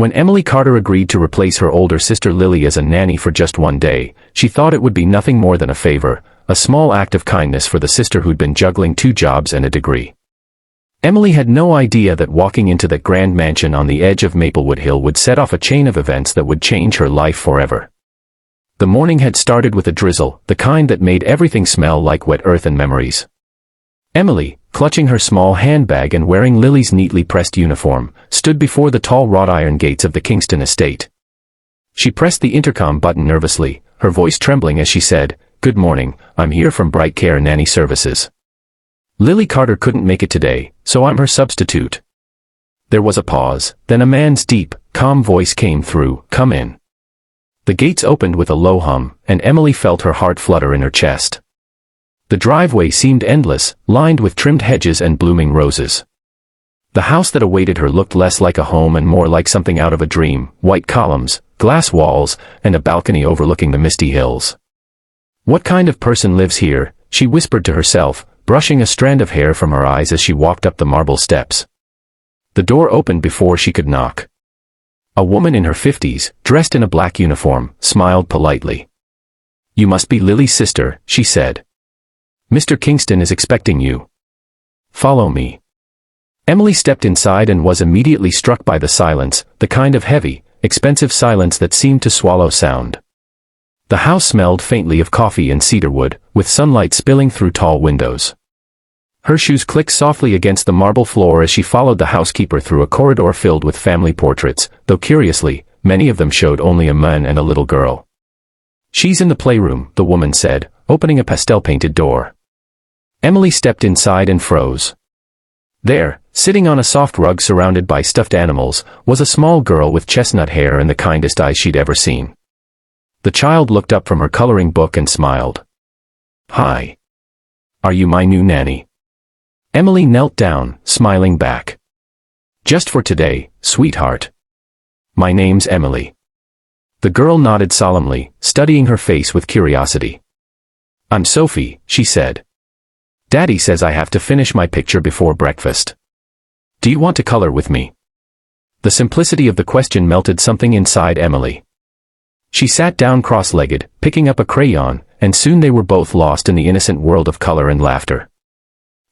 When Emily Carter agreed to replace her older sister Lily as a nanny for just one day, she thought it would be nothing more than a favor, a small act of kindness for the sister who'd been juggling 2 jobs and a degree. Emily had no idea that walking into that grand mansion on the edge of Maplewood Hill would set off a chain of events that would change her life forever. The morning had started with a drizzle, the kind that made everything smell like wet earth and memories. Emily, clutching her small handbag and wearing Lily's neatly pressed uniform, stood before the tall wrought iron gates of the Kingston estate. She pressed the intercom button nervously, her voice trembling as she said, "Good morning, I'm here from Bright Care Nanny Services. Lily Carter couldn't make it today, so I'm her substitute." There was a pause, then a man's deep, calm voice came through, "Come in." The gates opened with a low hum, and Emily felt her heart flutter in her chest. The driveway seemed endless, lined with trimmed hedges and blooming roses. The house that awaited her looked less like a home and more like something out of a dream, white columns, glass walls, and a balcony overlooking the misty hills. "What kind of person lives here?" she whispered to herself, brushing a strand of hair from her eyes as she walked up the marble steps. The door opened before she could knock. A woman in her 50s, dressed in a black uniform, smiled politely. "You must be Lily's sister," she said. "Mr. Kingston is expecting you. Follow me." Emily stepped inside and was immediately struck by the silence, the kind of heavy, expensive silence that seemed to swallow sound. The house smelled faintly of coffee and cedarwood, with sunlight spilling through tall windows. Her shoes clicked softly against the marble floor as she followed the housekeeper through a corridor filled with family portraits, though curiously, many of them showed only a man and a little girl. "She's in the playroom," the woman said, opening a pastel-painted door. Emily stepped inside and froze. There, sitting on a soft rug surrounded by stuffed animals, was a small girl with chestnut hair and the kindest eyes she'd ever seen. The child looked up from her coloring book and smiled. "Hi. Are you my new nanny?" Emily knelt down, smiling back. "Just for today, sweetheart. My name's Emily." The girl nodded solemnly, studying her face with curiosity. "I'm Sophie," she said. "Daddy says I have to finish my picture before breakfast. Do you want to color with me?" The simplicity of the question melted something inside Emily. She sat down cross-legged, picking up a crayon, and soon they were both lost in the innocent world of color and laughter.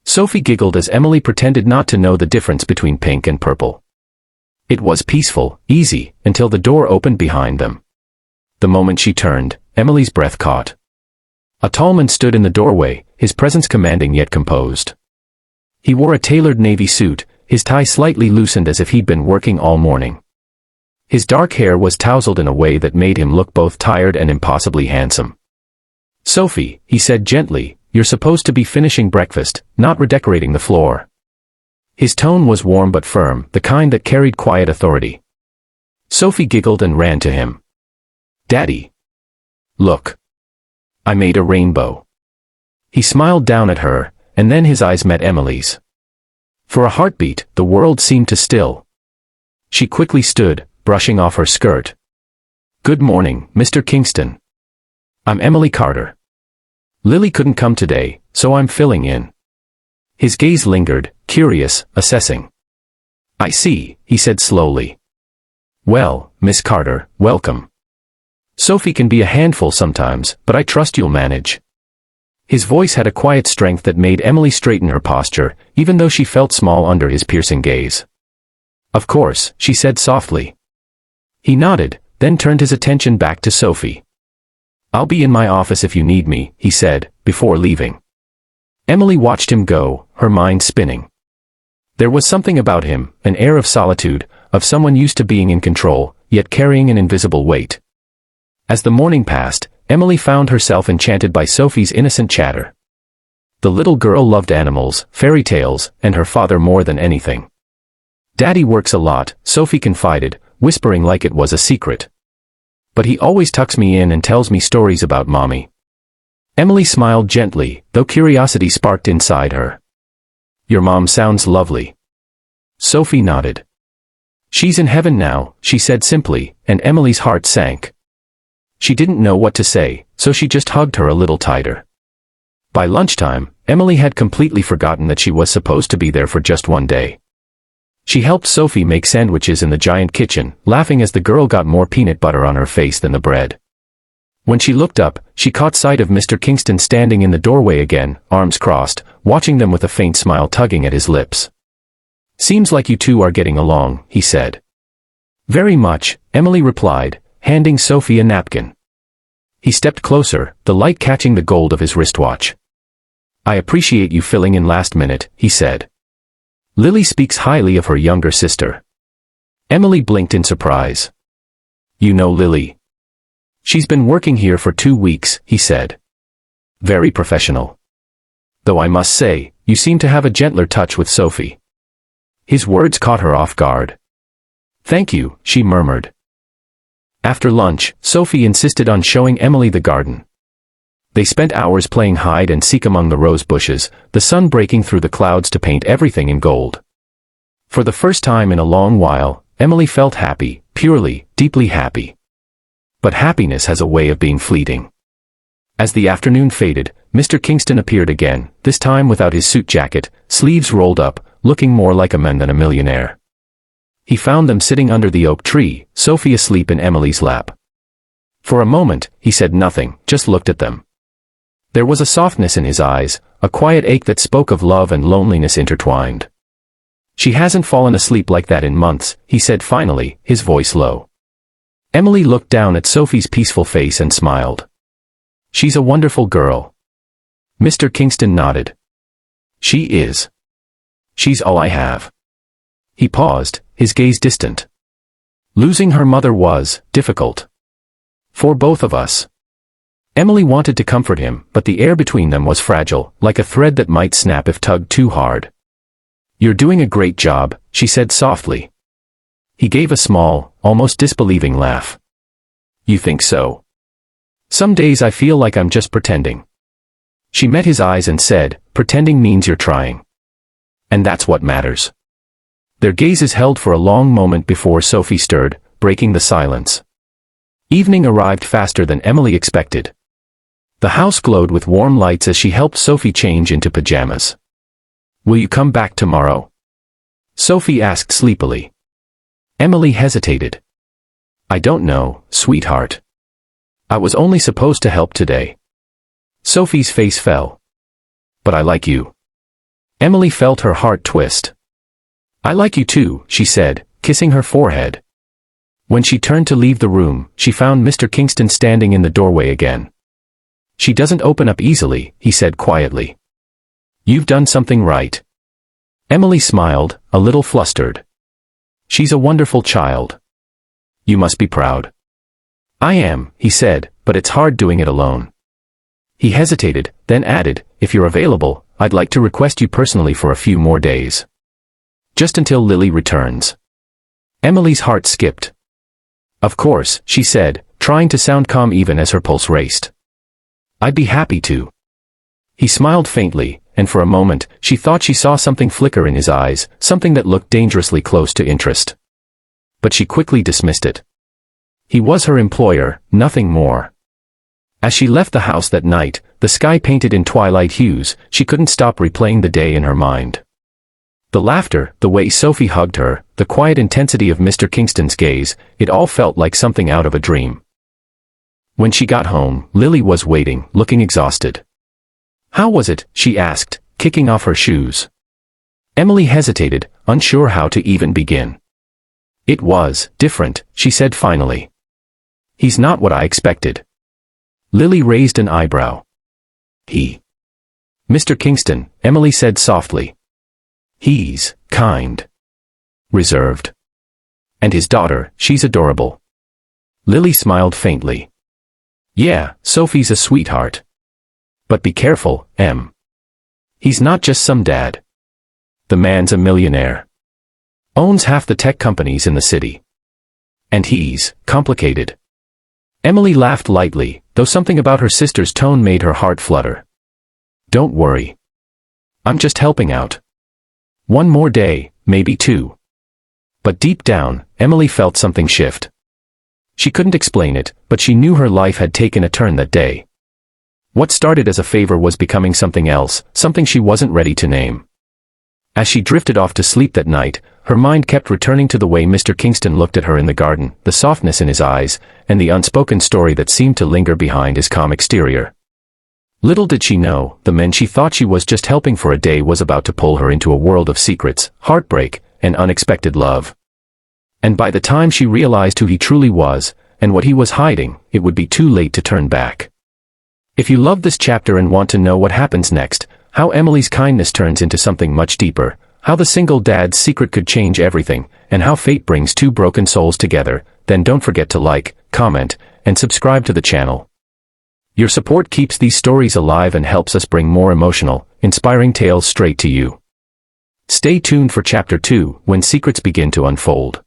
Sophie giggled as Emily pretended not to know the difference between pink and purple. It was peaceful, easy, until the door opened behind them. The moment she turned, Emily's breath caught. A tall man stood in the doorway, his presence commanding yet composed. He wore a tailored navy suit, his tie slightly loosened as if he'd been working all morning. His dark hair was tousled in a way that made him look both tired and impossibly handsome. "Sophie," he said gently, "you're supposed to be finishing breakfast, not redecorating the floor." His tone was warm but firm, the kind that carried quiet authority. Sophie giggled and ran to him. "Daddy. Look. I made a rainbow." He smiled down at her, and then his eyes met Emily's. For a heartbeat, the world seemed to still. She quickly stood, brushing off her skirt. "Good morning, Mr. Kingston. I'm Emily Carter. Lily couldn't come today, so I'm filling in." His gaze lingered, curious, assessing. "I see," he said slowly. "Well, Miss Carter, welcome. Sophie can be a handful sometimes, but I trust you'll manage." His voice had a quiet strength that made Emily straighten her posture, even though she felt small under his piercing gaze. "Of course," she said softly. He nodded, then turned his attention back to Sophie. "I'll be in my office if you need me," he said, before leaving. Emily watched him go, her mind spinning. There was something about him, an air of solitude, of someone used to being in control, yet carrying an invisible weight. As the morning passed, Emily found herself enchanted by Sophie's innocent chatter. The little girl loved animals, fairy tales, and her father more than anything. "Daddy works a lot," Sophie confided, whispering like it was a secret. "But he always tucks me in and tells me stories about Mommy." Emily smiled gently, though curiosity sparked inside her. "Your mom sounds lovely." Sophie nodded. "She's in heaven now," she said simply, and Emily's heart sank. She didn't know what to say, so she just hugged her a little tighter. By lunchtime, Emily had completely forgotten that she was supposed to be there for just one day. She helped Sophie make sandwiches in the giant kitchen, laughing as the girl got more peanut butter on her face than the bread. When she looked up, she caught sight of Mr. Kingston standing in the doorway again, arms crossed, watching them with a faint smile tugging at his lips. "Seems like you two are getting along," he said. "Very much," Emily replied, handing Sophie a napkin. He stepped closer, the light catching the gold of his wristwatch. "I appreciate you filling in last minute," he said. "Lily speaks highly of her younger sister." Emily blinked in surprise. "You know Lily?" "She's been working here for 2 weeks," he said. "Very professional. Though I must say, you seem to have a gentler touch with Sophie." His words caught her off guard. "Thank you," she murmured. After lunch, Sophie insisted on showing Emily the garden. They spent hours playing hide and seek among the rose bushes, the sun breaking through the clouds to paint everything in gold. For the first time in a long while, Emily felt happy, purely, deeply happy. But happiness has a way of being fleeting. As the afternoon faded, Mr. Kingston appeared again, this time without his suit jacket, sleeves rolled up, looking more like a man than a millionaire. He found them sitting under the oak tree, Sophie asleep in Emily's lap. For a moment, he said nothing, just looked at them. There was a softness in his eyes, a quiet ache that spoke of love and loneliness intertwined. "She hasn't fallen asleep like that in months," he said finally, his voice low. Emily looked down at Sophie's peaceful face and smiled. "She's a wonderful girl." Mr. Kingston nodded. "She is. She's all I have." He paused, his gaze distant. "Losing her mother was difficult. For both of us." Emily wanted to comfort him, but the air between them was fragile, like a thread that might snap if tugged too hard. "You're doing a great job," she said softly. He gave a small, almost disbelieving laugh. "You think so? Some days I feel like I'm just pretending." She met his eyes and said, "Pretending means you're trying. And that's what matters." Their gazes held for a long moment before Sophie stirred, breaking the silence. Evening arrived faster than Emily expected. The house glowed with warm lights as she helped Sophie change into pajamas. "Will you come back tomorrow?" Sophie asked sleepily. Emily hesitated. "I don't know, sweetheart. I was only supposed to help today." Sophie's face fell. "But I like you." Emily felt her heart twist. "I like you too," she said, kissing her forehead. When she turned to leave the room, she found Mr. Kingston standing in the doorway again. "She doesn't open up easily," he said quietly. "You've done something right." Emily smiled, a little flustered. "She's a wonderful child. You must be proud." "I am," he said, "but it's hard doing it alone." He hesitated, then added, "If you're available, I'd like to request you personally for a few more days. Just until Lily returns." Emily's heart skipped. "Of course," she said, trying to sound calm even as her pulse raced. "I'd be happy to." He smiled faintly, and for a moment, she thought she saw something flicker in his eyes, something that looked dangerously close to interest. But she quickly dismissed it. He was her employer, nothing more. As she left the house that night, the sky painted in twilight hues, she couldn't stop replaying the day in her mind. The laughter, the way Sophie hugged her, the quiet intensity of Mr. Kingston's gaze, it all felt like something out of a dream. When she got home, Lily was waiting, looking exhausted. "How was it?" she asked, kicking off her shoes. Emily hesitated, unsure how to even begin. "It was different," she said finally. "He's not what I expected." Lily raised an eyebrow. "He?" "Mr. Kingston," Emily said softly. "He's kind. Reserved. And his daughter, she's adorable." Lily smiled faintly. "Yeah, Sophie's a sweetheart. But be careful, Em. He's not just some dad. The man's a millionaire. Owns half the tech companies in the city. And he's complicated." Emily laughed lightly, though something about her sister's tone made her heart flutter. "Don't worry. I'm just helping out. One more day, maybe 2. But deep down, Emily felt something shift. She couldn't explain it, but she knew her life had taken a turn that day. What started as a favor was becoming something else, something she wasn't ready to name. As she drifted off to sleep that night, Her mind kept returning to the way Mr. Kingston looked at her in the garden, the softness in his eyes, and the unspoken story that seemed to linger behind his calm exterior. Little did she know, the man she thought she was just helping for a day was about to pull her into a world of secrets, heartbreak, and unexpected love. And by the time she realized who he truly was, and what he was hiding, it would be too late to turn back. If you love this chapter and want to know what happens next, how Emily's kindness turns into something much deeper, how the single dad's secret could change everything, and how fate brings two broken souls together, then don't forget to like, comment, and subscribe to the channel. Your support keeps these stories alive and helps us bring more emotional, inspiring tales straight to you. Stay tuned for Chapter 2, when secrets begin to unfold.